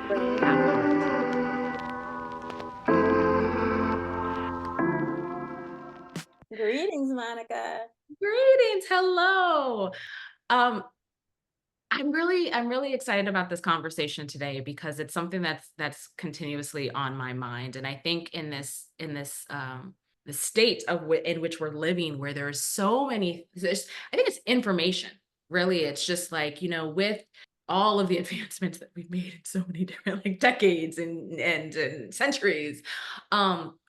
Great. Absolutely. Greetings, Monica. Greetings. Hello. Um, I'm really excited about this conversation today because it's something that's continuously on my mind. And I think in this the state in which we're living, where there's so many, I think it's information. Really, it's just like, with all of the advancements that we've made in so many different like decades and centuries,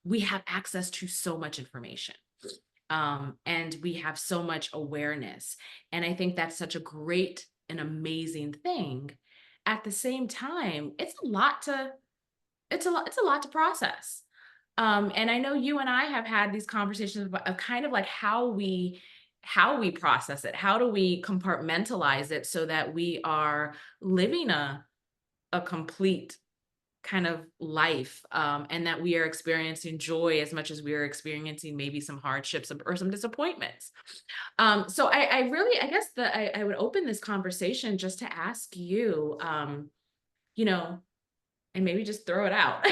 we have access to so much information, and we have so much awareness. And I think that's such a great and amazing thing. At the same time, it's a lot to process. And I know you and I have had these conversations about, of kind of like how we process it. How do we compartmentalize it so that we are living a complete kind of life, and that we are experiencing joy as much as we are experiencing maybe some hardships or some disappointments. So I really, I guess that I would open this conversation just to ask you, you know, and maybe just throw it out.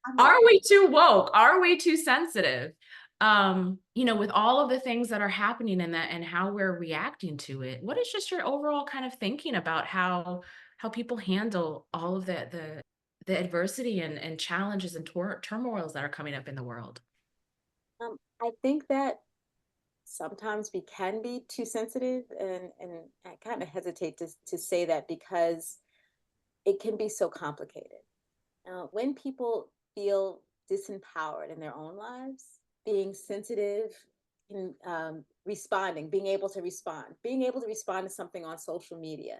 I'm Are ready. we too woke? Are we too sensitive? With all of the things that are happening and that and how we're reacting to it, what is just your overall kind of thinking about how people handle all of the adversity and challenges and turmoils that are coming up in the world? I think that sometimes we can be too sensitive, and I kind of hesitate to say that because it can be so complicated. When people feel disempowered in their own lives, being sensitive in responding, being able to respond to something on social media,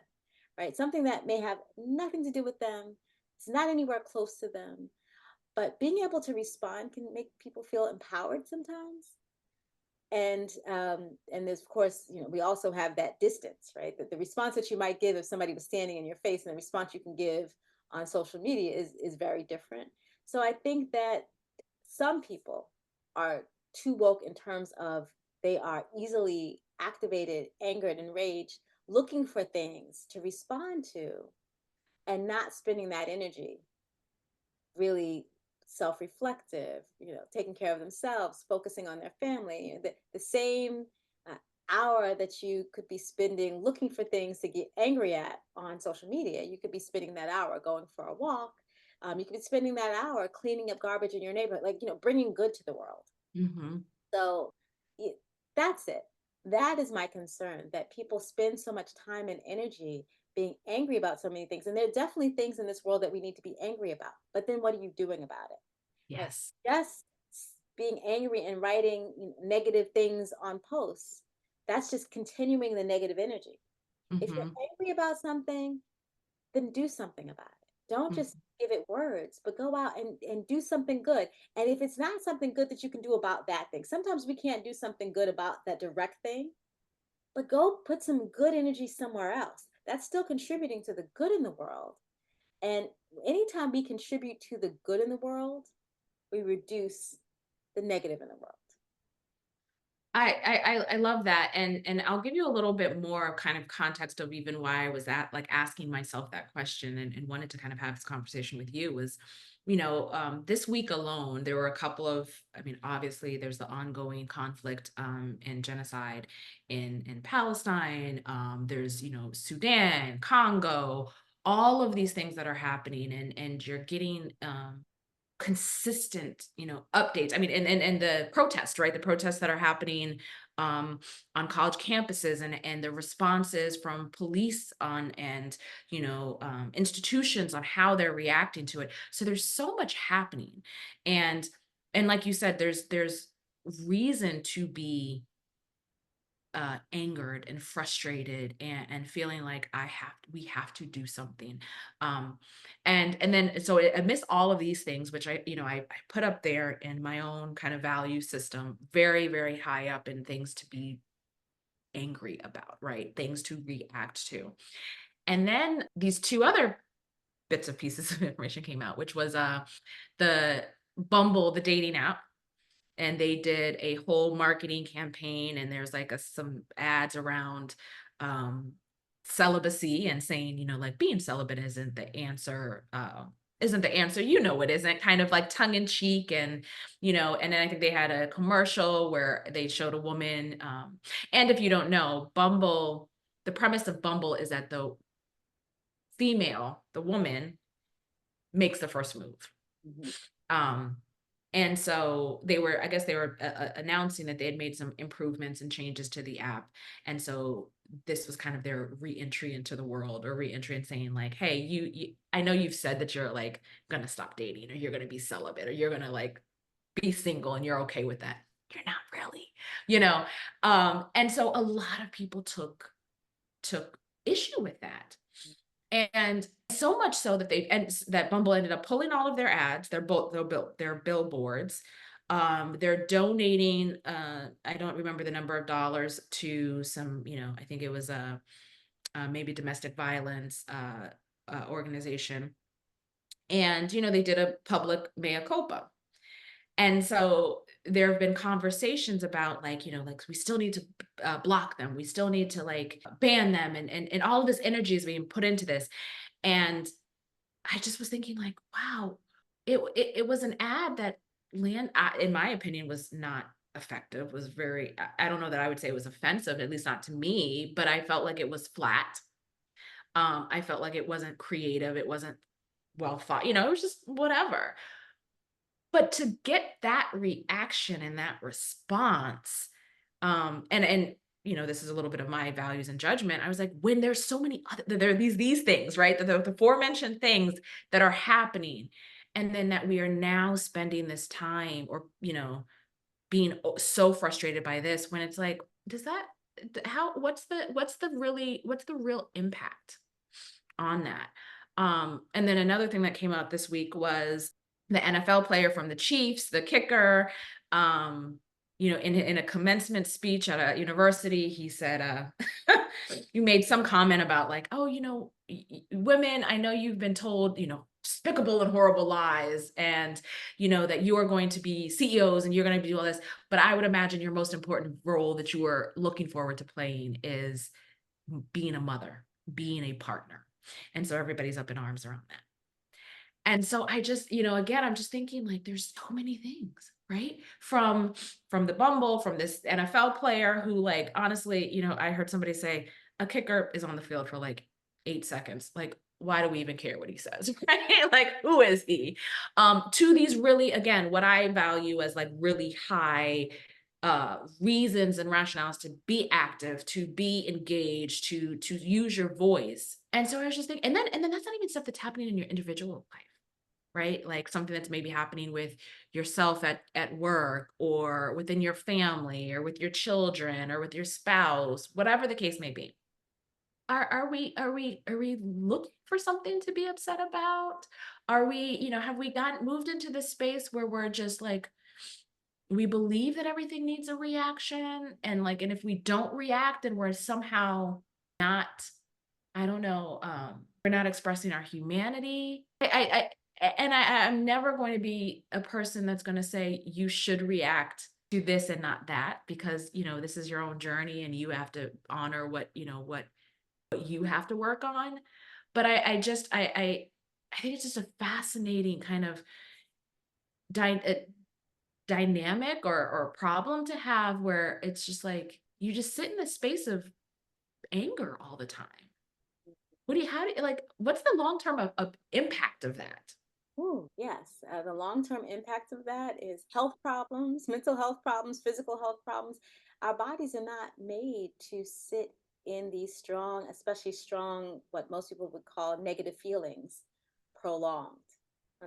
right? Something that may have nothing to do with them, it's not anywhere close to them, but being able to respond can make people feel empowered sometimes. And there's, of course, we also have that distance, right? The response that you might give if somebody was standing in your face, and the response you can give on social media is very different. So I think that some people are too woke in terms of they are easily activated, angered, enraged, looking for things to respond to, and not spending that energy really self-reflective, taking care of themselves, focusing on their family. The same uh, hour that you could be spending looking for things to get angry at on social media, you could be spending that hour going for a walk. You could be spending that hour cleaning up garbage in your neighborhood, like, bringing good to the world. Hmm. So y- that's it. That is my concern, that people spend so much time and energy being angry about so many things. And there are definitely things in this world that we need to be angry about. But then what are you doing about it? Yes. Just being angry and writing negative things on posts, that's just continuing the negative energy. If you're Hmm. angry about something, then do something about it. Don't just give it words, but go out and do something good. And if it's not something good that you can do about that thing, sometimes we can't do something good about that direct thing, but go put some good energy somewhere else. That's still contributing to the good in the world. And anytime we contribute to the good in the world, we reduce the negative in the world. I love that, and I'll give you a little bit more kind of context of even why I was at like asking myself that question and wanted to kind of have this conversation with you was, this week alone there were a couple of, I mean, obviously there's the ongoing conflict, and genocide in Palestine. There's Sudan, Congo, all of these things that are happening, and you're getting consistent, updates. I mean, and the protests, right? The protests that are happening, um, on college campuses, and the responses from police on and institutions on how they're reacting to it. So there's so much happening, and and like you said, there's reason to be angered and frustrated and feeling like we have to do something. um and then so amidst all of these things, which I put up there in my own kind of value system, very very high up in things to be angry about, right? Things to react to. And then these two other bits of pieces of information came out, which was the Bumble, the dating app, and they did a whole marketing campaign, and there's like some ads around, um celibacy and saying, like being celibate isn't the answer, it isn't, kind of like tongue in cheek. And, and then I think they had a commercial where they showed a woman. And if you don't know, the premise of Bumble is that the woman makes the first move. Mhm. Um, and so I guess they were announcing that they had made some improvements and changes to the app. And so this was kind of their re-entry into the world, or re-entry, and saying like, hey, I know you've said that you're like gonna stop dating, or you're gonna be celibate, or you're gonna like be single, and you're okay with that. You're not really, you know. And so a lot of people took issue with that. And so much so that that Bumble ended up pulling all of their ads, their billboards. They're donating, I don't remember the number of dollars, to some, I think it was maybe domestic violence organization. And they did a public mea culpa. And so there have been conversations about, like, like, we still need to block them. We still need to like ban them, and all of this energy is being put into this. And I just was thinking like, wow, it was an ad that in my opinion, was not effective, was very, I don't know that I would say it was offensive, at least not to me, but I felt like it was flat. I felt like it wasn't creative, it wasn't well thought, it was just whatever. But to get that reaction and that response, and this is a little bit of my values and judgment. I was like, when there's so many other, there are these things, right? The aforementioned things that are happening, and then that we are now spending this time, or being so frustrated by this, when it's like, does that how what's the real impact on that? And then another thing that came out this week was the NFL player from the Chiefs, the kicker. Um, in a commencement speech at a university, he said, you made some comment about like, oh, women, I know you've been told, despicable and horrible lies, and that you are going to be CEOs and you're going to do all this, but I would imagine your most important role that you are looking forward to playing is being a mother, being a partner. And so everybody's up in arms around that. And so I just, again, I'm just thinking like, there's so many things, right? From the Bumble, from this NFL player who, like, honestly, I heard somebody say a kicker is on the field for like 8 seconds. Like, why do we even care what he says? Right? Like, who is he? To these really, again, what I value as like really high reasons and rationales to be active, to be engaged, to use your voice. And so I was just thinking, and then that's not even stuff that's happening in your individual life, right? Like something that's maybe happening with yourself at work, or within your family, or with your children, or with your spouse, whatever the case may be. Are we looking for something to be upset about? Are we, have we gotten moved into this space where we're just like, we believe that everything needs a reaction, and like, and if we don't react, then we're somehow not, I don't know, we're not expressing our humanity. I'm never going to be a person that's going to say you should react to this and not that, because this is your own journey, and you have to honor what you have to work on. But I think it's just a fascinating kind of dy- dynamic, or problem to have, where it's just like you just sit in the space of anger all the time. How do you, like, what's the long term of impact of that? Ooh, yes. The long-term impact of that is health problems, mental health problems, physical health problems. Our bodies are not made to sit in these strong, especially strong, what most people would call negative feelings, prolonged.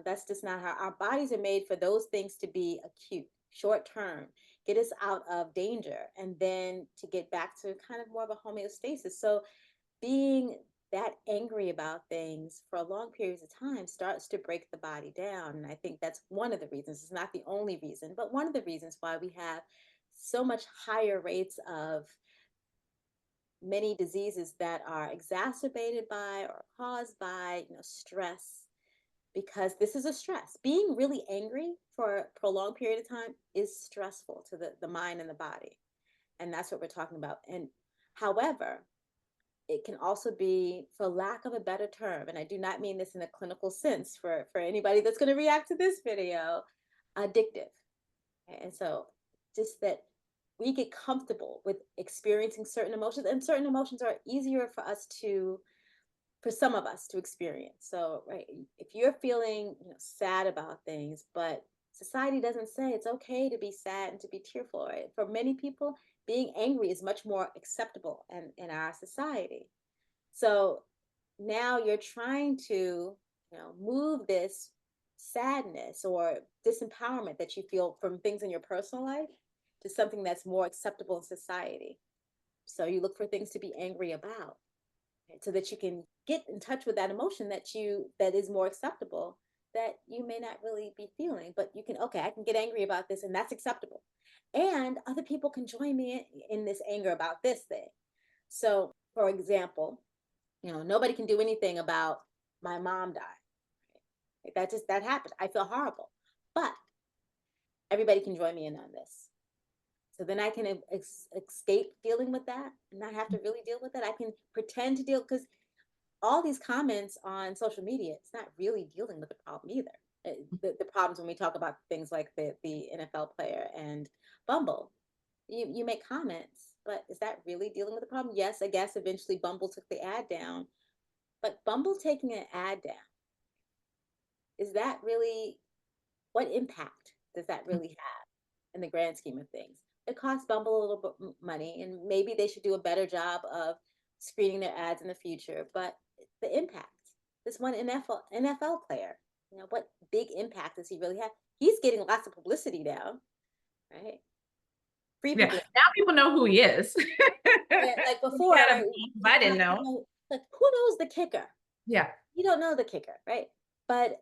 That's just not how our bodies are made, for those things to be acute, short term, get us out of danger, and then to get back to kind of more of a homeostasis. So being that angry about things for long periods of time starts to break the body down. And I think that's one of the reasons, it's not the only reason, but one of the reasons why we have so much higher rates of many diseases that are exacerbated by or caused by, stress, because this is a stress. Being really angry for a prolonged period of time is stressful to the mind and the body. And that's what we're talking about. And however, it can also be, for lack of a better term, and I do not mean this in a clinical sense for anybody that's going to react to this video, addictive. And so just that we get comfortable with experiencing certain emotions, and certain emotions are easier for us to, for some of us to experience. So, right, if you're feeling, sad about things, but society doesn't say it's okay to be sad and to be tearful, right? For many people, being angry is much more acceptable in our society. So now you're trying to, move this sadness or disempowerment that you feel from things in your personal life to something that's more acceptable in society. So you look for things to be angry about, right? So that you can get in touch with that emotion that is more acceptable, that you may not really be feeling, but you can, okay, I can get angry about this and that's acceptable. And other people can join me in this anger about this thing. So, for example, nobody can do anything about my mom died. Like, that happened. I feel horrible, but everybody can join me in on this. So then I can escape dealing with that and not have to really deal with it. I can pretend to deal, because all these comments on social media, it's not really dealing with the problem either. The problems when we talk about things like the NFL player and Bumble, you make comments, but is that really dealing with the problem? Yes, I guess eventually Bumble took the ad down, but Bumble taking an ad down, is that really, what impact does that really have in the grand scheme of things? It costs Bumble a little bit money, and maybe they should do a better job of screening their ads in the future. But the impact, this one NFL player, what big impact does he really have? He's getting lots of publicity now, right? Free Yeah, publicity. now people know who he is. Yeah, like Look before, at right? him, 'cause I didn't know. Like, who knows the kicker? Yeah. You don't know the kicker, right? But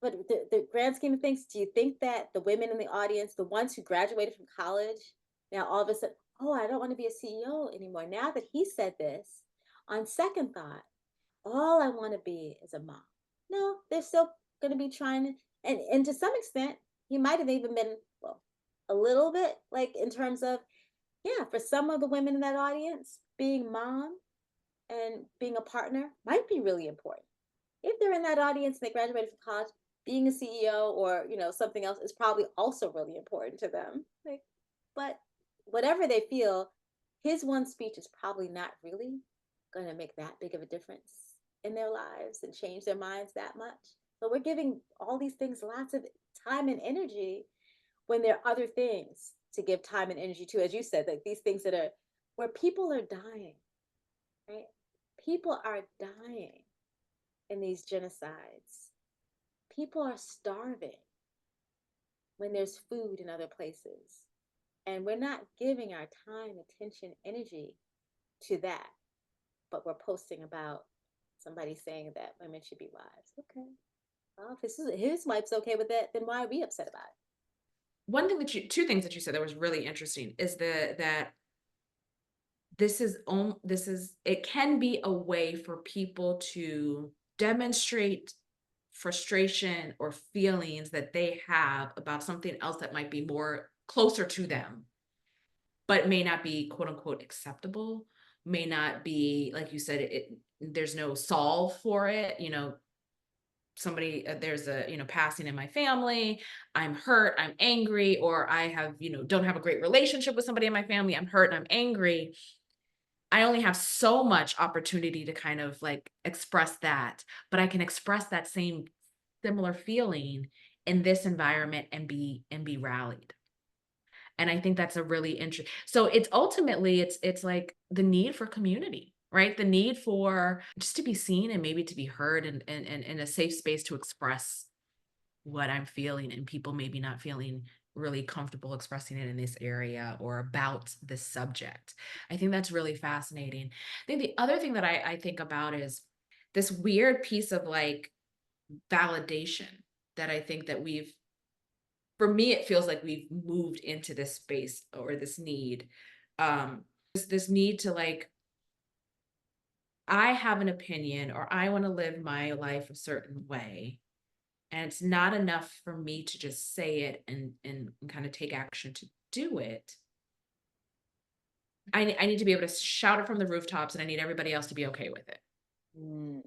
the grand scheme of things, do you think that the women in the audience, the ones who graduated from college, now all of a sudden, oh, I don't want to be a CEO anymore. Now that he said this, on second thought, all I want to be is a mom. No, they're still going to be trying to, and to some extent, he might have even been, well, a little bit like in terms of, yeah, for some of the women in that audience, being mom and being a partner might be really important. If they're in that audience and they graduated from college, being a CEO or something else is probably also really important to them. Like, but whatever they feel, his one speech is probably not really going to make that big of a difference in their lives and change their minds that much. So we're giving all these things lots of time and energy when there are other things to give time and energy to, as you said, like these things that are where people are dying, right? People are dying in these genocides. People are starving when there's food in other places. And we're not giving our time, attention, energy to that, but we're posting about somebody saying that women should be wives. Okay. Well, if his wife's okay with that, then why are we upset about it? One thing that you 2 things that you said that was really interesting is that this is it can be a way for people to demonstrate frustration or feelings that they have about something else that might be more closer to them, but may not be quote unquote acceptable, may not be, like you said, there's no solve for it. Somebody, there's a, passing in my family, I'm hurt, I'm angry, or I have, don't have a great relationship with somebody in my family, I'm hurt and I'm angry. I only have so much opportunity to kind of like express that, but I can express that same similar feeling in this environment and be rallied. And I think that's a really interesting. So it's ultimately it's like the need for community, right? The need for just to be seen and maybe to be heard, and in a safe space to express what I'm feeling, and people maybe not feeling really comfortable expressing it in this area or about this subject. I think that's really fascinating. I think the other thing that I think about is this weird piece of like validation that I think that for me, it feels like we've moved into this space or this need. This need to like, I have an opinion or I want to live my life a certain way. And it's not enough for me to just say it and kind of take action to do it. I need to be able to shout it from the rooftops, and I need everybody else to be okay with it. Mm,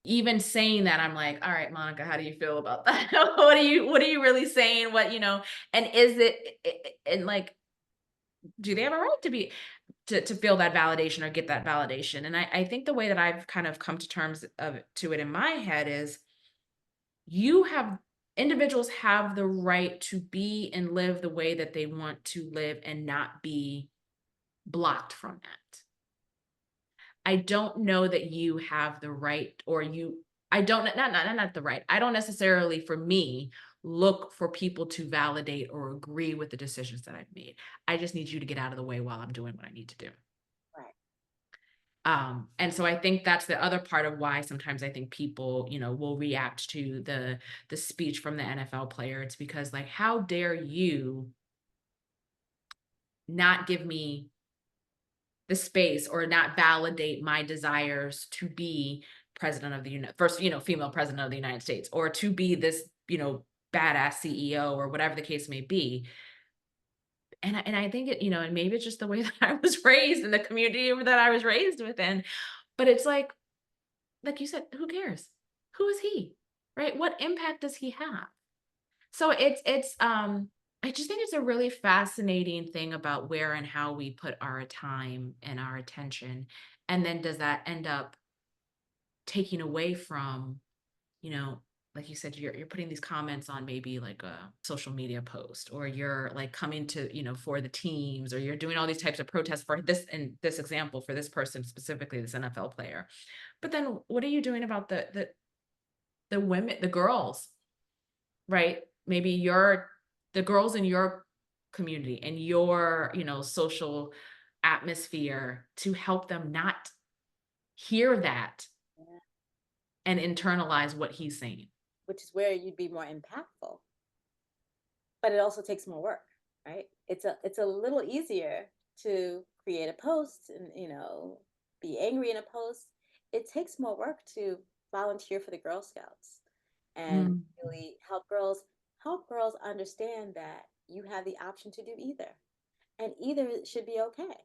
Even saying that, I'm like, "All right, Monica, how do you feel about that? What are you really saying? What, and is and like, do they have a right to be to feel that validation or get that validation?" And I think the way that I've kind of come to terms of to it in my head is you have individuals have the right to be and live the way that they want to live and not be blocked from that. I don't know that you have the right, or I don't, not the right. I don't necessarily, for me, look for people to validate or agree with the decisions that I've made. I just need you to get out of the way while I'm doing what I need to do. right. And so I think that's the other part of why sometimes I think people, will react to the speech from the NFL player. It's because, like, how dare you not give me the space or not validate my desires to be president of the first, female president of the United States, or to be this, badass CEO, or whatever the case may be. And I think it, and maybe it's just the way that I was raised in the community that I was raised within. But it's like you said, who cares? Who is he? Right? What impact does he have? So I just think it's a really fascinating thing about where and how we put our time and our attention. And then does that end up taking away from, you know, like you said, you're putting these comments on maybe like a social media post, or you're like coming to, for the teams, or you're doing all these types of protests for this, in this example, for this person specifically, this NFL player. But then what are you doing about the women, the girls, right? Maybe the girls in your community and your, social atmosphere, to help them not hear that Yeah. and internalize what he's saying. Which is where you'd be more impactful, but it also takes more work, right? It's a little easier to create a post and be angry in a post. It takes more work to volunteer for the Girl Scouts and Mm, really help girls understand that you have the option to do either, and either should be okay.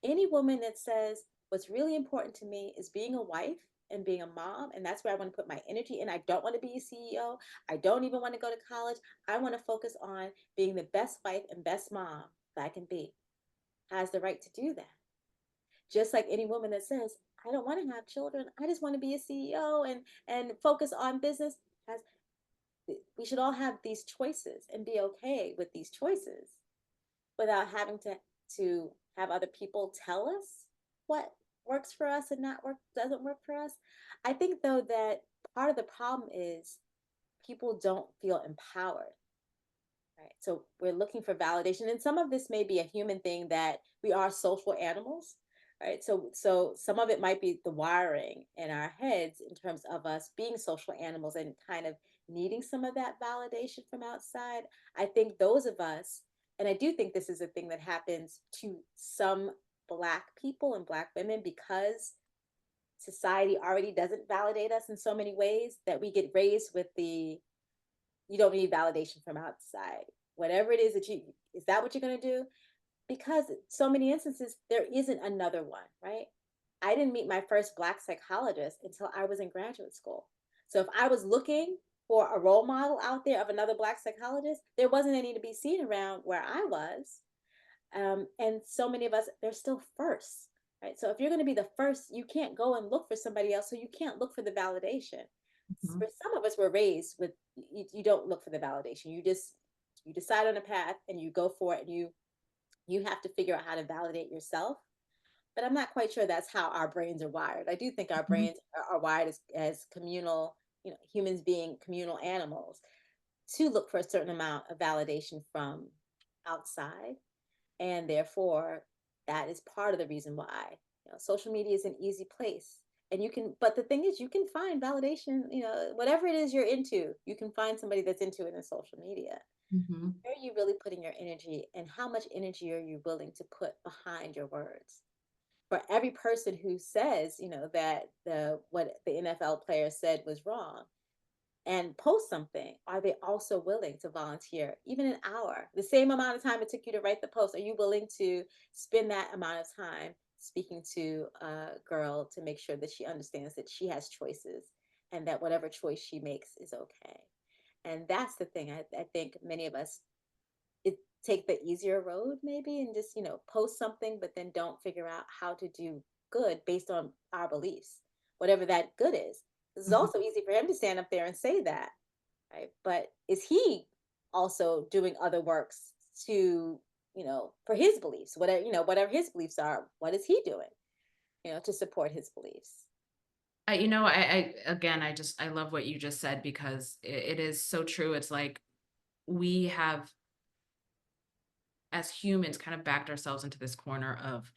Any woman that says what's really important to me is being a wife and being a mom, and that's where I want to put my energy, and I don't want to be a CEO. I don't even want to go to college. I want to focus on being the best wife and best mom that I can be, has the right to do that. Just like any woman that says, I don't want to have children, I just want to be a CEO and focus on business, has we should all have these choices and be okay with these choices without having to have other people tell us what works for us and not work doesn't work for us. I think though that part of the problem is people don't feel empowered. Right. So we're looking for validation. And some of this may be a human thing, that we are social animals. Right. So some of it might be the wiring in our heads in terms of us being social animals and kind of needing some of that validation from outside. I think those of us, and I do think this is a thing that happens to some Black people and Black women, because society already doesn't validate us in so many ways, that we get raised with the you don't need validation from outside. Whatever it is that is that what you're going to do? Because so many instances, there isn't another one, right? I didn't meet my first Black psychologist until I was in graduate school. So if I was looking for a role model out there of another Black psychologist, there wasn't any to be seen around where I was. And so many of us, they're still first, right? So if you're going to be the first, you can't go and look for somebody else. So you can't look for the validation. mhm, For some of us, we're raised with you don't look for the validation. You decide on a path and you go for it, and you have to figure out how to validate yourself. But I'm not quite sure that's how our brains are wired. I do think our mhm, brains are wired as communal, humans being communal animals, to look for a certain amount of validation from outside. And therefore, that is part of the reason why social media is an easy place. And but the thing is, you can find validation, whatever it is you're into, you can find somebody that's into it in social media. mhm, Where are you really putting your energy, and how much energy are you willing to put behind your words? For every person who says, that what the NFL player said was wrong, and post something, are they also willing to volunteer even an hour? The same amount of time it took you to write the post, are you willing to spend that amount of time speaking to a girl to make sure that she understands that she has choices and that whatever choice she makes is okay? And that's the thing. I think many of us it take the easier road maybe and just, post something, but then don't figure out how to do good based on our beliefs, whatever that good is. This is Mhm. also easy for him to stand up there and say that, right? But is he also doing other works to, for his beliefs, whatever his beliefs are, what is he doing, to support his beliefs? I again, I love what you just said because it is so true. It's like we have, as humans, kind of backed ourselves into this corner of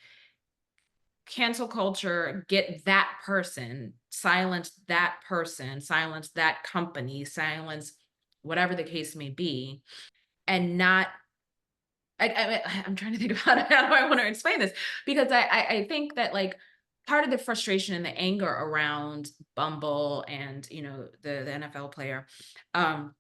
cancel culture, get that person, silence that company, silence whatever the case may be, and not. I'm trying to think about how do I want to explain this because I think that like part of the frustration and the anger around Bumble and the NFL player, um,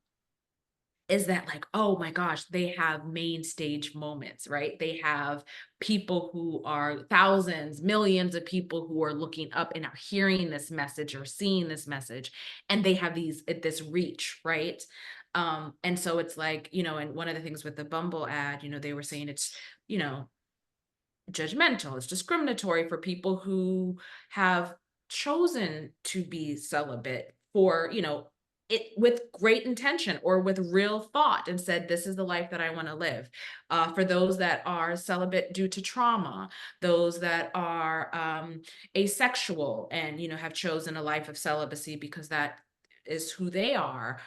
is that like, oh my gosh, they have main stage moments, right? They have people who are thousands, millions of people who are looking up and are hearing this message or seeing this message, and they have this reach, right? And so it's like, and one of the things with the Bumble ad, they were saying it's, you know, judgmental, it's discriminatory for people who have chosen to be celibate for, it with great intention or with real thought and said, this is the life that I want to live. For those that are celibate due to trauma, those that are asexual and, have chosen a life of celibacy because that is who they are,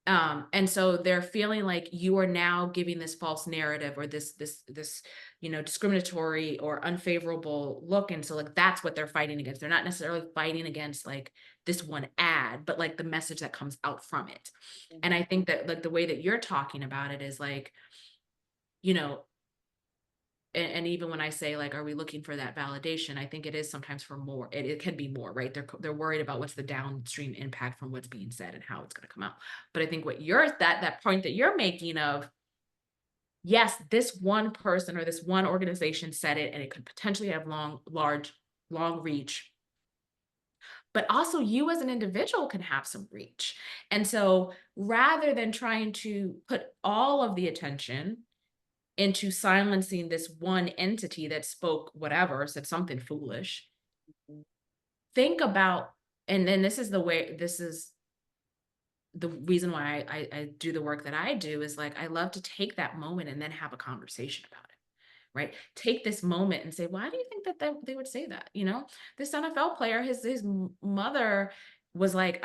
and so they're feeling like you are now giving this false narrative or this discriminatory or unfavorable look, and so like that's what they're fighting against. They're not necessarily fighting against like this one ad, but like the message that comes out from it. And Mhm. I think that like the way that you're talking about it is like, you know and even when I say like, are we looking for that validation? I think it is sometimes for more. It can be more, right? They're worried about what's the downstream impact from what's being said and how it's going to come out. But I think what you're that point that you're making of, yes, this one person or this one organization said it, and it could potentially have long reach. But also, you as an individual can have some reach. And so, rather than trying to put all of the attention into silencing this one entity that spoke whatever, said something foolish. Mhm. Think about, and then this is the reason why I do the work that I do is like I love to take that moment and then have a conversation about it. Right? Take this moment and say, why do you think that they would say that? This NFL player, his mother was like,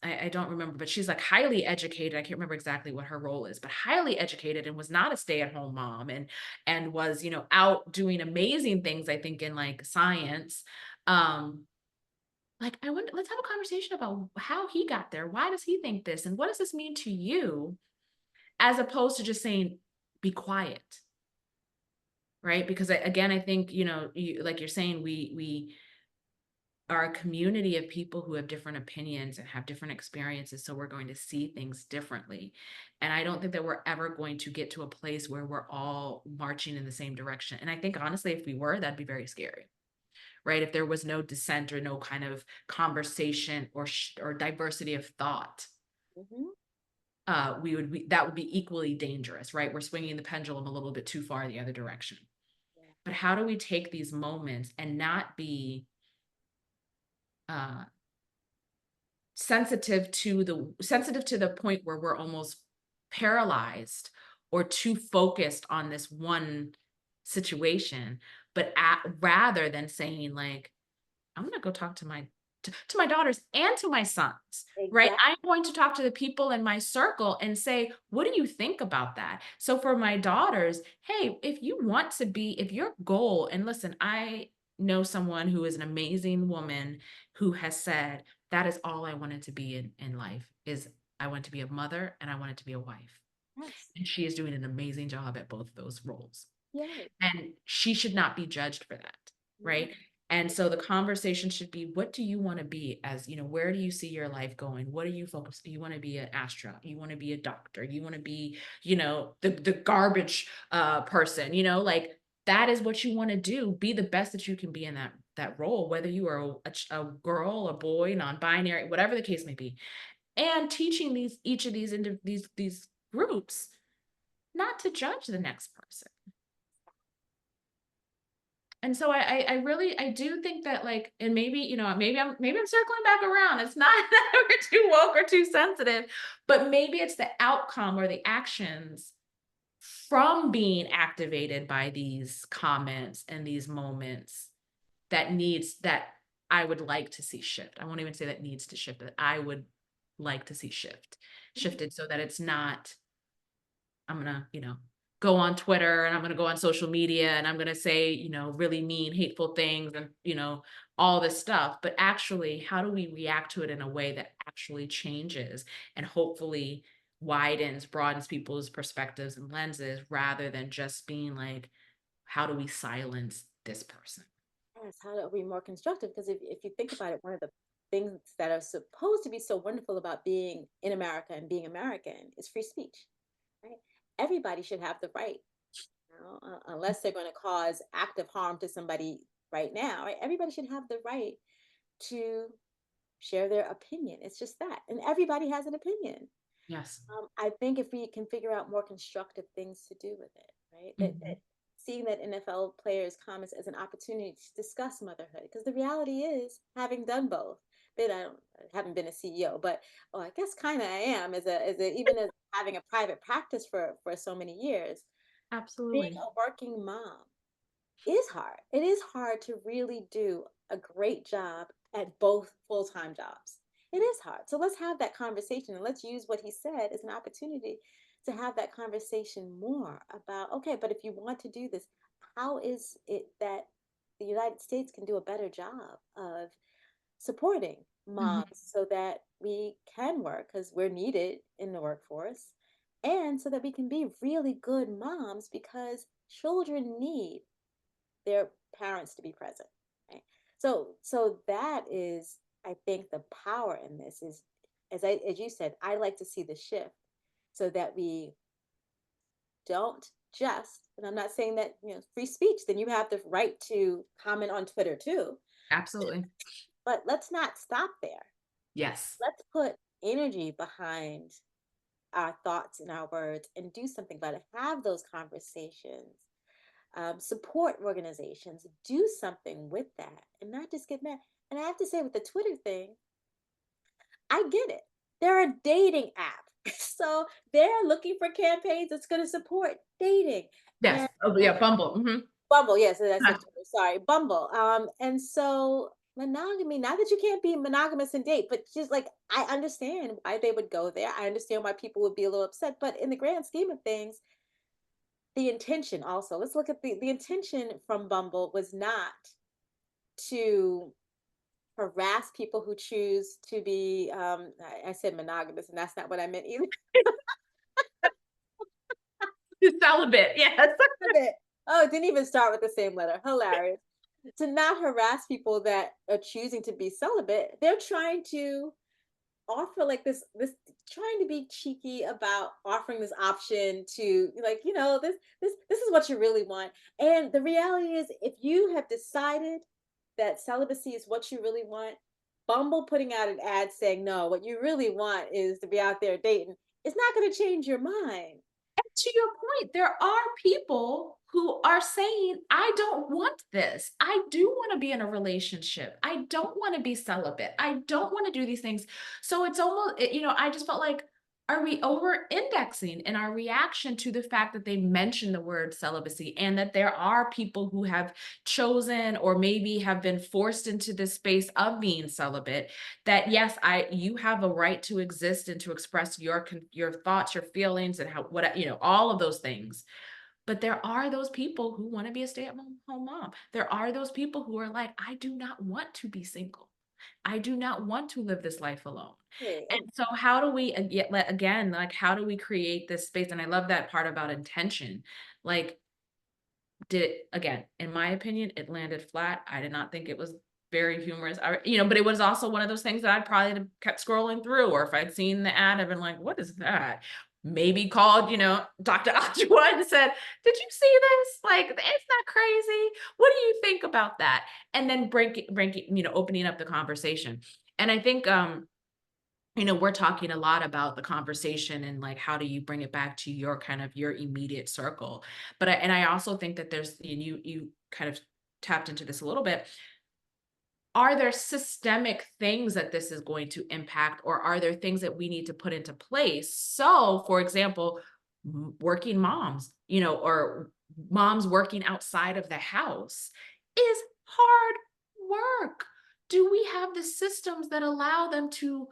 I don't remember, but she's like highly educated. I can't remember exactly what her role is, but highly educated and was not a stay-at-home mom and was, out doing amazing things, I think, in like science. Um, like I wonder, let's have a conversation about how he got there. Why does he think this? And what does this mean to you? As opposed to just saying, be quiet. Right? Because again, I think, like you're saying, we are a community of people who have different opinions and have different experiences. So we're going to see things differently. And I don't think that we're ever going to get to a place where we're all marching in the same direction. And I think honestly, if we were, that'd be very scary. Right? If there was no dissent or no kind of conversation or diversity of thought, Mhm. that would be equally dangerous, right? We're swinging the pendulum a little bit too far the other direction. Yeah. But how do we take these moments and not be uh, sensitive to the point where we're almost paralyzed or too focused on this one situation, but rather than saying like, I'm gonna go talk to my daughters and to my sons, right? Exactly. I'm going to talk to the people in my circle and say, what do you think about that? So for my daughters, hey, if your goal, and listen, I know someone who is an amazing woman who has said, that is all I wanted to be in life is I want to be a mother and I wanted to be a wife. Yes. And she is doing an amazing job at both of those roles. Yay. And she should not be judged for that, No. right? And so the conversation should be, what do you want to be? As you know, where do you see your life going? What are you focused? You want to be an astronaut, you want to be a doctor, you want to be, the garbage person, like that is what you want to do. Be the best that you can be in that role, whether you are a girl, a boy, non-binary, whatever the case may be. And teaching each of these groups not to judge the next person. And so I really I do think that, like, and maybe, maybe I'm circling back around. It's not that we're too woke or too sensitive, but maybe it's the outcome or the actions from being activated by these comments and these moments that I would like to see shift. I won't even say that needs to shift, that I would like to see Mhm. shifted so that it's not, I'm gonna, go on Twitter and I'm gonna go on social media and I'm gonna say, really mean, hateful things and, all this stuff. But actually, how do we react to it in a way that actually changes and hopefully broadens people's perspectives and lenses rather than just being like, how do we silence this person? Yes, how to be more constructive? Because if you think about it, one of the things that are supposed to be so wonderful about being in America and being American is free speech, right? Everybody should have the right, unless they're going to cause active harm to somebody right now, right? Everybody should have the right to share their opinion. It's just that. And everybody has an opinion. Yes. I think if we can figure out more constructive things to do with it, right? That Mhm. seeing that NFL players' comments as an opportunity to discuss motherhood, because the reality is, having done both, that I haven't been a CEO, but oh, I guess kind of I am as a even as having a private practice for so many years, being Absolutely. a working mom is hard. It is hard to really do a great job at both full-time jobs. It is hard. So let's have that conversation and let's use what he said as an opportunity to have that conversation more about, okay, but if you want to do this, how is it that the United States can do a better job of supporting moms Mhm. so that we can work because we're needed in the workforce and so that we can be really good moms because children need their parents to be present, right? So that is, I think, the power in this is, as you said, I like to see the shift so that we don't just, and I'm not saying that, free speech, then you have the right to comment on Twitter too, Absolutely. but let's not stop there. Yes. Let's put energy behind our thoughts and our words and do something about it. Have those conversations, support organizations, do something with that, and not just get mad. And I have to say, with the Twitter thing, I get it. They're a dating app, so they're looking for campaigns that's going to support dating. Yes. And Oh, yeah, Bumble. Mhm. Bumble, yes, I said Huh. Twitter. Sorry, Bumble. And so monogamy. Not that you can't be monogamous and date, but just like I understand why they would go there. I understand why people would be a little upset, but in the grand scheme of things, the intention also, let's look at the intention from Bumble was not to harass people who choose to be I said monogamous and that's not what I meant either. Celibate, yes. Oh, it didn't even start with the same letter. Hilarious. To not harass people that are choosing to be celibate, they're trying to offer like this trying to be cheeky about offering this option to like this is what you really want. And the reality is, if you have decided that celibacy is what you really want, Bumble putting out an ad saying no, what you really want is to be out there dating, it's not going to change your mind. To your point, there are people who are saying, I don't want this. I do want to be in a relationship. I don't want to be celibate. I don't want to do these things. So it's almost, I just felt like, are we over indexing in our reaction to the fact that they mention the word celibacy and that there are people who have chosen or maybe have been forced into this space of being celibate, that yes, you have a right to exist and to express your thoughts, your feelings, and how what all of those things. But there are those people who want to be a stay-at-home mom. There are those people who are like, I do not want to be single. I do not want to live this life alone. Hey, And so how do we again, like how do we create this space? And I love that part about intention. Like did again, in my opinion, it landed flat. I did not think it was very humorous. But it was also one of those things that I probably have kept scrolling through, or if I'd seen the ad, I've been like, "What is that?" Maybe called, Dr. Ajua and said, "Did you see this? Like, it's not crazy. What do you think about that?" And then opening up the conversation. And I think we're talking a lot about the conversation and like how do you bring it back to your kind of your immediate circle. But I also think that there's you kind of tapped into this a little bit. Are there systemic things that this is going to impact, or are there things that we need to put into place? So, for example, working moms, or moms working outside of the house is hard work. Do we have the systems that allow them to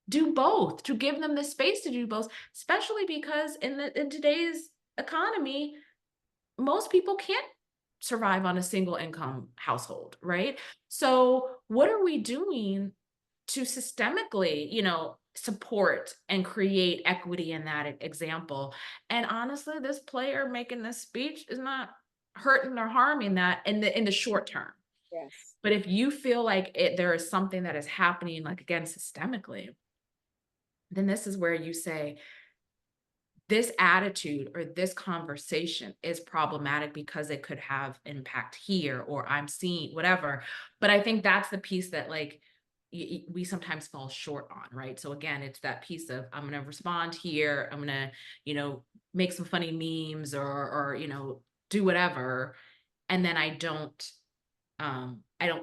do both, to give them the space to do both, especially because in today's economy, most people can't survive on a single income household, right? So, what are we doing to systemically, support and create equity in that example? And honestly, this player making this speech is not hurting or harming that in the short term. Yes. But if you feel like there is something that is happening, like again, systemically, then this is where you say, this attitude or this conversation is problematic because it could have impact here, or I'm seeing whatever. But I think that's the piece that like we sometimes fall short on, right? So again, it's that piece of I'm going to respond here, I'm going to, make some funny memes, or do whatever, and then I don't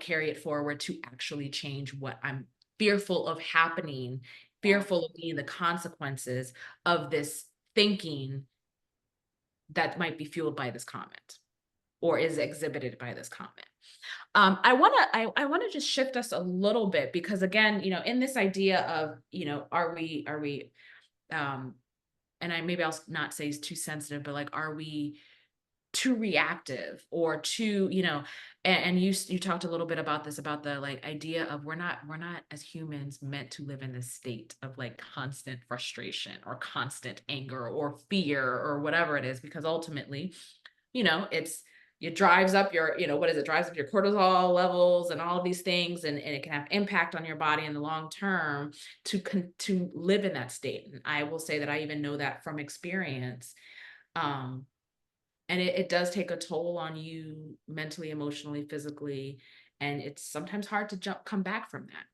carry it forward to actually change what I'm fearful of happening, Yeah. fearful of being the consequences of this thinking that might be fueled by this comment or is exhibited by this comment. I wanna just shift us a little bit because again, in this idea of, are we and I'll not say it's too sensitive, but like, are we too reactive or too, and you talked a little bit about this, about the like idea of we're not as humans meant to live in this state of like constant frustration or constant anger or fear or whatever it is, because ultimately, it drives up your, what is it, drives up your cortisol levels and all of these things, and it can have impact on your body in the long term to live in that state. And I will say that I even know that from experience. um and it does take a toll on you mentally, emotionally, physically, and it's sometimes hard to come back from that.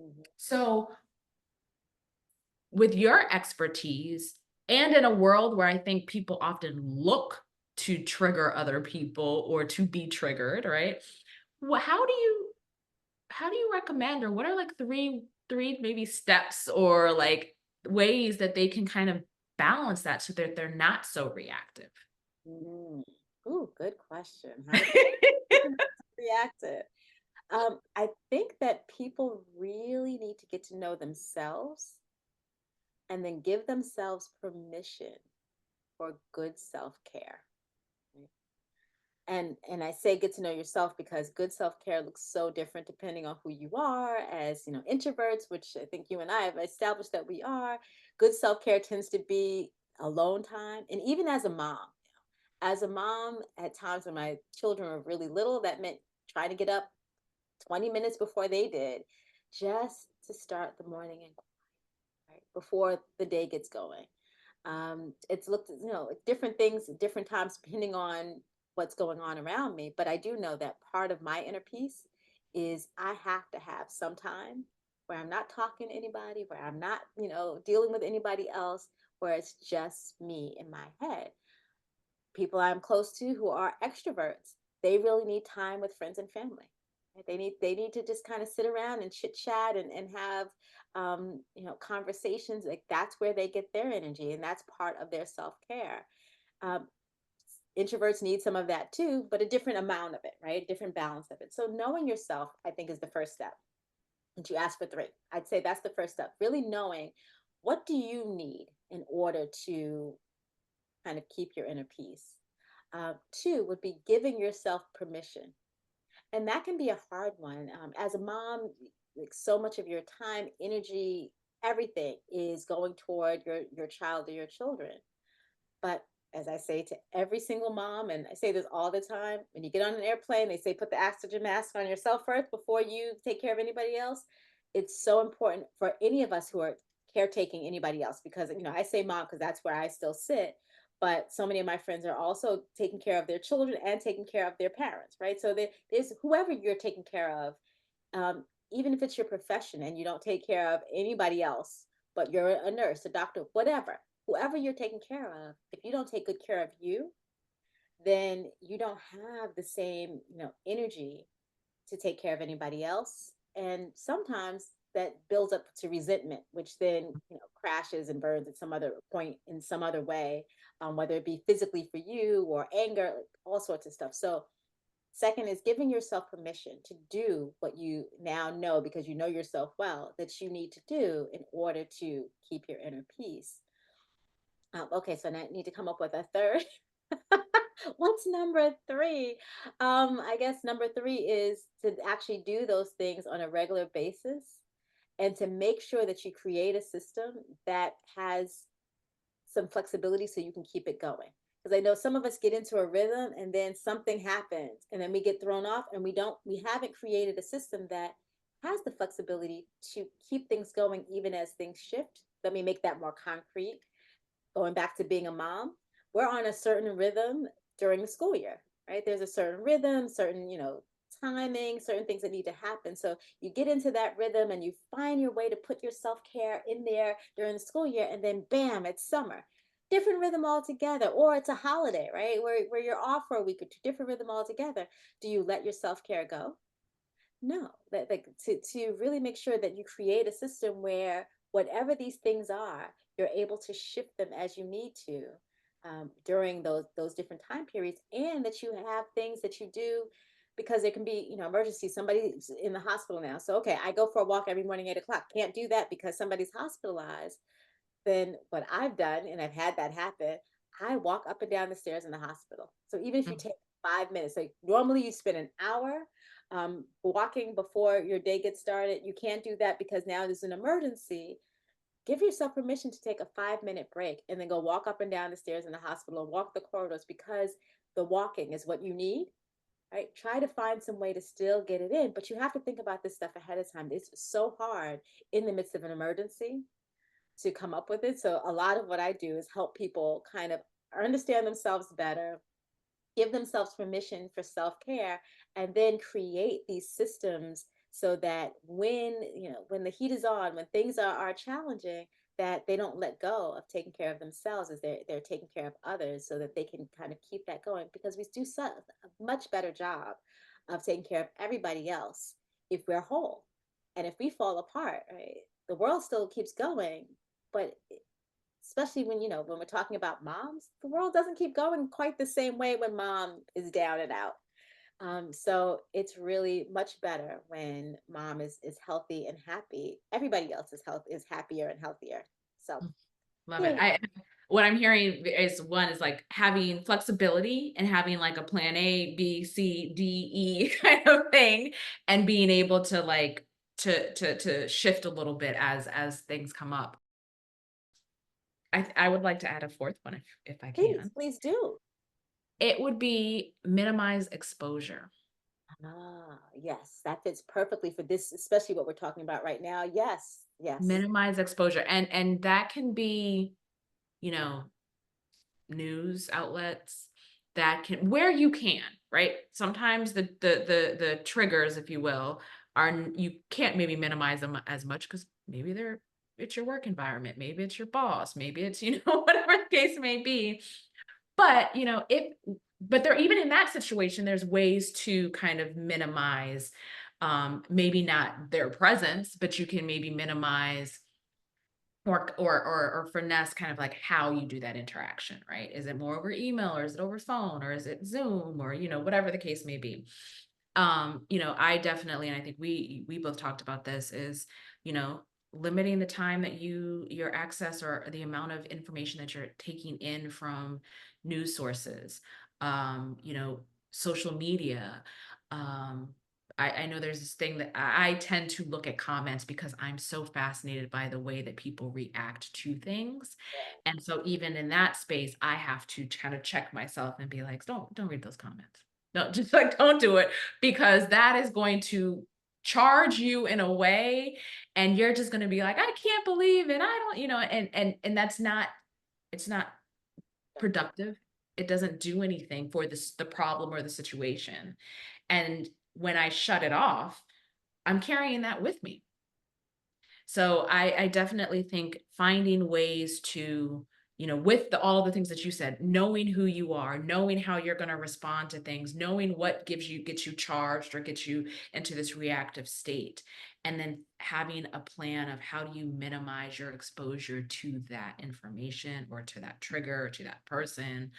Mhm. So, with your expertise, and in a world where I think people often look to trigger other people or to be triggered, right? How do you recommend, or what are like three maybe steps or like ways that they can kind of balance that so that they're not so reactive? Mm. Ooh, good question. How to react it. I think that people really need to get to know themselves and then give themselves permission for good self-care. Right? And I say get to know yourself because good self-care looks so different depending on who you are. As introverts, which I think you and I have established that we are, good self-care tends to be alone time. And even as a mom, at times when my children were really little, that meant trying to get up 20 minutes before they did, just to start the morning and right before the day gets going. It's looked, at different things at different times depending on what's going on around me. But I do know that part of my inner peace is I have to have some time where I'm not talking to anybody, where I'm not, dealing with anybody else, where it's just me in my head. People I'm close to who are extroverts, they really need time with friends and family. Right? They need to just kind of sit around and chit chat and have conversations. Like that's where they get their energy, and that's part of their self care. Um, Introverts need some of that too, but a different amount of it, right? A different balance of it. So knowing yourself, I think, is the first step. And you asked for three. I'd say that's the first step. Really knowing what do you need in order to kind of keep your inner peace. Two would be giving yourself permission. And that can be a hard one. As a mom, like so much of your time, energy, everything is going toward your child or your children. But as I say to every single mom, and I say this all the time, when you get on an airplane, they say put the oxygen mask on yourself first before you take care of anybody else. It's so important for any of us who are caretaking anybody else, because I say mom because that's where I still sit, but so many of my friends are also taking care of their children and taking care of their parents, right? So there's whoever you're taking care of, even if it's your profession and you don't take care of anybody else, but you're a nurse, a doctor, whatever, whoever you're taking care of, if you don't take good care of you, then you don't have the same, energy to take care of anybody else. And sometimes that builds up to resentment, which then, crashes and burns at some other point in some other way, whether it be physically for you or anger, like all sorts of stuff. So second is giving yourself permission to do what you now know, because you know yourself well, that you need to do in order to keep your inner peace. Okay, so now I need to come up with a third. What's number three? I guess number three is to actually do those things on a regular basis and to make sure that you create a system that has some flexibility so you can keep it going. Because I know some of us get into a rhythm and then something happens and then we get thrown off, and we haven't created a system that has the flexibility to keep things going even as things shift. Let me make that more concrete. Going back to being a mom, we're on a certain rhythm during the school year, right? There's a certain rhythm, certain, timing, certain things that need to happen. So you get into that rhythm and you find your way to put your self care in there during the school year, and then bam, it's summer. Different rhythm altogether, or it's a holiday, right? Where you're off for a week or two, different rhythm altogether. Do you let your self care go? No, that like to really make sure that you create a system where whatever these things are, you're able to shift them as you need to, during those different time periods, and that you have things that you do because there can be, emergency. Somebody's in the hospital now, so okay, I go for a walk every morning 8 o'clock. Can't do that because somebody's hospitalized. Then what I've done, and I've had that happen, I walk up and down the stairs in the hospital. So even if you Mm. take 5 minutes, like normally you spend an hour walking before your day gets started, you can't do that because now there's an emergency. Give yourself permission to take a 5-minute break and then go walk up and down the stairs in the hospital and walk the corridors, because the walking is what you need. Right? Try to find some way to still get it in, but you have to think about this stuff ahead of time. It's so hard in the midst of an emergency to come up with it. So a lot of what I do is help people kind of understand themselves better, give themselves permission for self-care, and then create these systems so that when the heat is on, when things are challenging, that they don't let go of taking care of themselves as they're taking care of others, so that they can kind of keep that going, because we do a much better job of taking care of everybody else if we're whole. And if we fall apart, right, the world still keeps going, but especially when we're talking about moms, the world doesn't keep going quite the same way when mom is down and out. So it's really much better when mom is healthy and happy. Everybody else is happier and healthier. So Love it. yeah, I what I'm hearing is one is like having flexibility and having like a plan A, B, C, D, E kind of thing, and being able to like to shift a little bit as things come up. I would like to add a fourth one if I please, can. please do. It would be minimize exposure. Yes, that fits perfectly for this, especially what we're talking about right now. Yes, yes. Minimize exposure. And that can be, you know, news outlets that can where you can, right? Sometimes the triggers, if you will, you can't maybe minimize them as much because maybe it's your work environment, maybe it's your boss, maybe it's, whatever the case may be. But, if but there even in that situation, there's ways to kind of minimize maybe not their presence, but you can maybe minimize or finesse kind of like how you do that interaction, right? Is it more over email, or is it over phone, or is it Zoom, or whatever the case may be. I definitely, and I think we both talked about this, is, you know, limiting the time that your access or the amount of information that you're taking in from news sources, social media, um, I know there's this thing that I tend to look at comments because I'm so fascinated by the way that people react to things. Yeah, And so even in that space, I have to kind of check myself and be like, don't read those comments. No, just like don't do it because that is going to charge you in a way and you're just going to be like, I can't believe it. I don't, and that's not, it's not definitely. productive. It doesn't do anything for the problem or the situation. And when I shut it off, I'm carrying that with me. So I definitely think finding ways to, with all the things that you said, knowing who you are, knowing how you're going to respond to things, knowing what gets you charged or gets you into this reactive state, and then having a plan of how do you minimize your exposure to that information or to that trigger or to that person,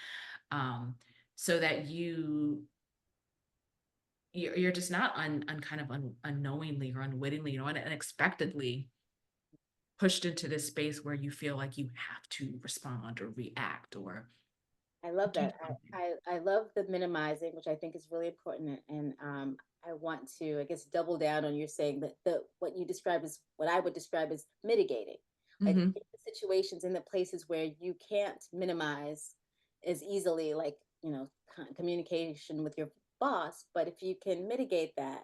um, so that you're just not kind of unknowingly or unwittingly, unexpectedly pushed into this space where you feel like you have to respond or react or I love do that. something. I love the minimizing, which I think is really important. And I want to, I guess, double down on you saying that what you describe is what I would describe as mitigating. Like Mhm, in the situations, in the places where you can't minimize as easily, like, communication with your boss. But if you can mitigate that,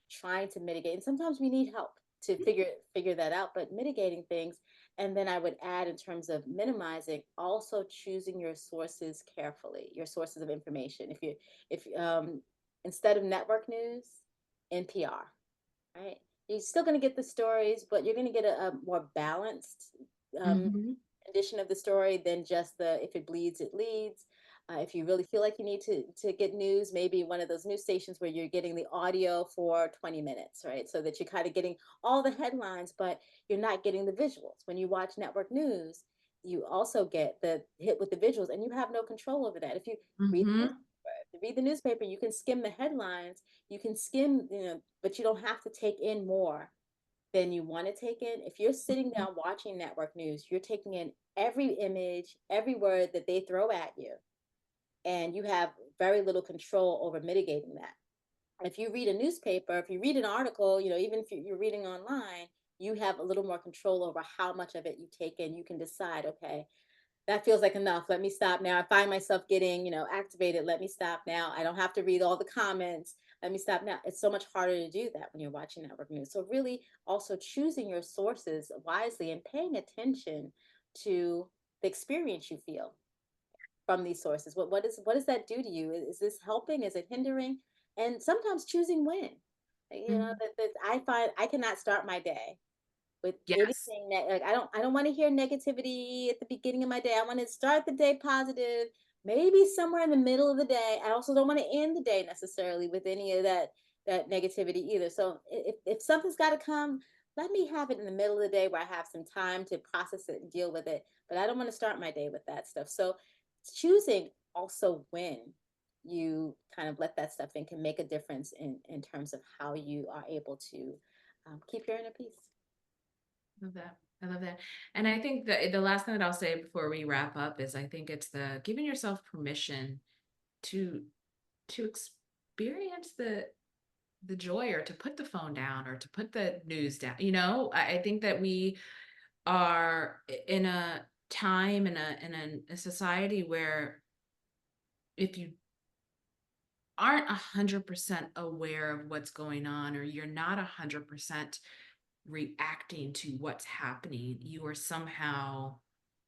trying to mitigate, and sometimes we need help to figure that out, but mitigating things. And then I would add, in terms of minimizing, also choosing your sources carefully, your sources of information. If instead of network news, NPR, right? You're still going to get the stories, but you're going to get a more balanced um, mhm, edition of the story than just the if it bleeds, it leads. If you really feel like you need to get news, maybe one of those news stations where you're getting the audio for 20 minutes, right? So that you're kind of getting all the headlines, but you're not getting the visuals. When you watch network news, you also get the hit with the visuals, and you have no control over that. If you read the mhm, newspaper, you can skim the headlines, you can skim, but you don't have to take in more than you want to take in. If you're sitting mhm, down watching network news, you're taking in every image, every word that they throw at you, and you have very little control over mitigating that. If you read a newspaper, if you read an article, even if you're reading online, you have a little more control over how much of it you take in. You can decide, okay, that feels like enough. Let me stop now. I find myself getting, activated. Let me stop now. I don't have to read all the comments. Let me stop now. It's so much harder to do that when you're watching network news. So really also choosing your sources wisely and paying attention to the experience you feel from these sources. What does that do to you? Is this helping? Is it hindering? And sometimes choosing when. mhm. That I find I cannot start my day with Yes. anything that, like, I don't want to hear negativity at the beginning of my day. I want to start the day positive, maybe somewhere in the middle of the day. I also don't want to end the day necessarily with any of that negativity either. So if something's got to come, let me have it in the middle of the day where I have some time to process it and deal with it. But I don't want to start my day with that stuff. So choosing also when you kind of let that stuff in can make a difference in terms of how you are able to keep your inner peace. Love that. I love that. And I think that the last thing that I'll say before we wrap up is I think it's the giving yourself permission to experience the joy or to put the phone down or to put the news down. I think that we are in a time in a society where if you aren't 100% aware of what's going on or you're not 100% reacting to what's happening, you are somehow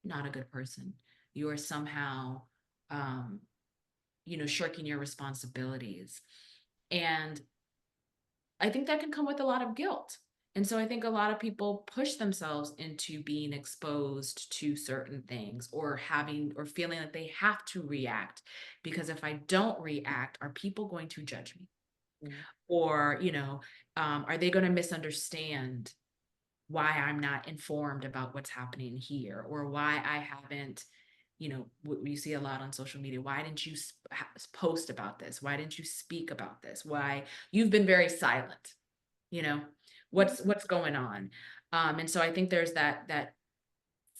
not a good person. You are somehow um shirking your responsibilities. And I think that can come with a lot of guilt. And so I think a lot of people push themselves into being exposed to certain things or having or feeling like they have to react because if I don't react, are people going to judge me? Mm. Or, are they going to misunderstand why I'm not informed about what's happening here or why I haven't, what you see a lot on social media. Why didn't you post about this? Why didn't you speak about this? Why you've been very silent? You know, Yeah. what's going on? And so I think there's that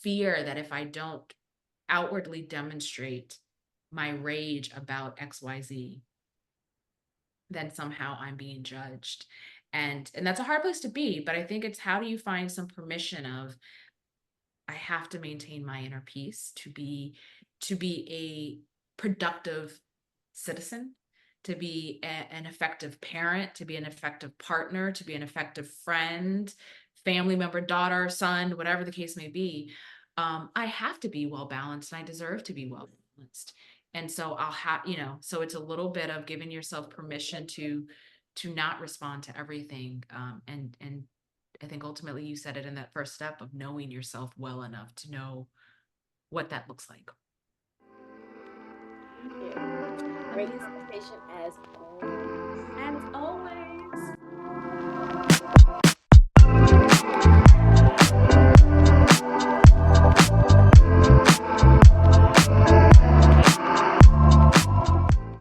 fear that if I don't outwardly demonstrate my rage about XYZ, then somehow I'm being judged. And that's a hard place to be, but I think it's how do you find some permission of I have to maintain my inner peace to be a productive citizen, to be an effective parent, to be an effective partner, to be an effective friend, family member, daughter, son, whatever the case may be. I have to be well balanced and I deserve to be well balanced. And so I'll have, so it's a little bit of giving yourself permission to not respond to everything. And I think ultimately you said it in that first step of knowing yourself well enough to know what that looks like. Thank you. Great conversation as always.